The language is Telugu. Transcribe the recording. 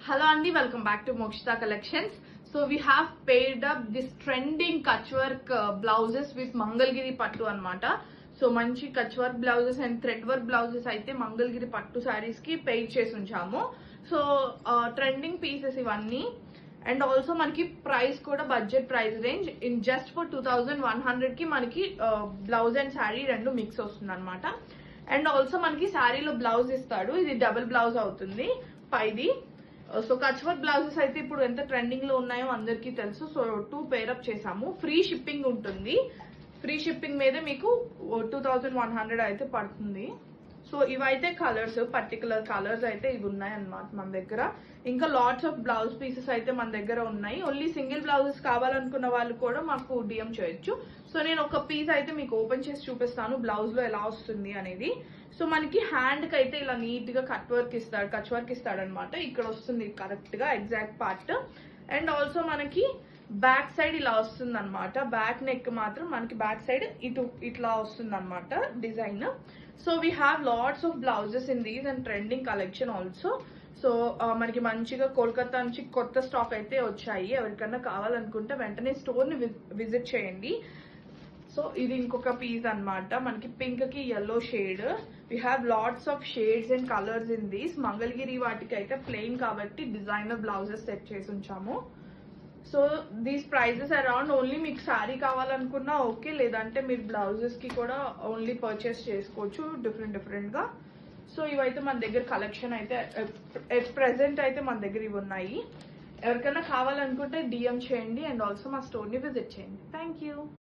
Hello Andy, welcome back to Mokshita Collections. So we have paired up this trending patchwork blouses with Mangalgiri pattu anamata. So manchi patchwork blouses and threadwork blouses aithe Mangalgiri pattu sarees ki pair chesi unchamu. So trending pieces ivanni, and also manaki price kuda budget price range in just for 2100 ki manaki blouse and saree rendu mix ostundi anamata. And also manaki saree lo blouse istadu, idi double blouse avutundi paidi. So Kutch work blouses అయితే ఇప్పుడు ఎంత ట్రెండింగ్ లో ఉన్నాయో అందరికీ తెలుసు. సో 2 పేర్ అప్ చేసాము. ఫ్రీ షిప్పింగ్ ఉంటుంది. ఫ్రీ షిప్పింగ్ మీద మీకు 2100 అయితే పడుతుంది. సో ఇవైతే కలర్స్, పర్టికులర్ కలర్స్ అయితే ఇవి ఉన్నాయి అన్నమాట మన దగ్గర. ఇంకా లాట్స్ ఆఫ్ బ్లౌజ్ పీసెస్ అయితే మన దగ్గర ఉన్నాయి. ఓన్లీ సింగిల్ బ్లౌజెస్ కావాలనుకున్న వాళ్ళు కూడా మాకు డిఎం చేయొచ్చు. సో నేను ఒక పీస్ అయితే మీకు ఓపెన్ చేసి చూపిస్తాను బ్లౌజ్ లో ఎలా వస్తుంది అనేది. సో మనకి హ్యాండ్ కి అయితే ఇలా నీట్ గా కచ్ వర్క్ ఇస్తాడు అనమాట. ఇక్కడ వస్తుంది కరెక్ట్ గా ఎగ్జాక్ట్ పార్ట్. అండ్ ఆల్సో మనకి బ్యాక్ సైడ్ ఇలా వస్తుంది అనమాట. బ్యాక్ నెక్ మాత్రం మనకి బ్యాక్ సైడ్ ఇట్లా వస్తుంది అనమాట design. So we have lots of blouses in these and trending collection also. So మనకి మంచిగా కోల్కతా నుంచి కొత్త స్టాక్ అయితే వచ్చాయి. ఎవరికన్నా కావాలనుకుంటే వెంటనే స్టోర్ ని విజిట్ చేయండి. సో ఇది ఇంకొక పీస్ అనమాట. మనకి పింక్ కి yellow shade. We have lots of shades and colours in these. Mangalagiri వాటికి అయితే ప్లెయిన్ కాబట్టి డిజైనర్ బ్లౌజెస్ సెట్ చేసి ఉంచాము. So these prices around only మీకు శారీ కావాలనుకున్నా ఓకే, లేదంటే మీరు బ్లౌజెస్ కి కూడా ఓన్లీ పర్చేస్ చేసుకోవచ్చు డిఫరెంట్ గా. సో ఇవైతే మన దగ్గర కలెక్షన్ అయితే ప్రెసెంట్ అయితే మన దగ్గర ఇవి ఉన్నాయి. ఎవరికైనా కావాలనుకుంటే డిఎం చేయండి అండ్ ఆల్సో మా స్టోర్ ని విజిట్ చేయండి. Thank you.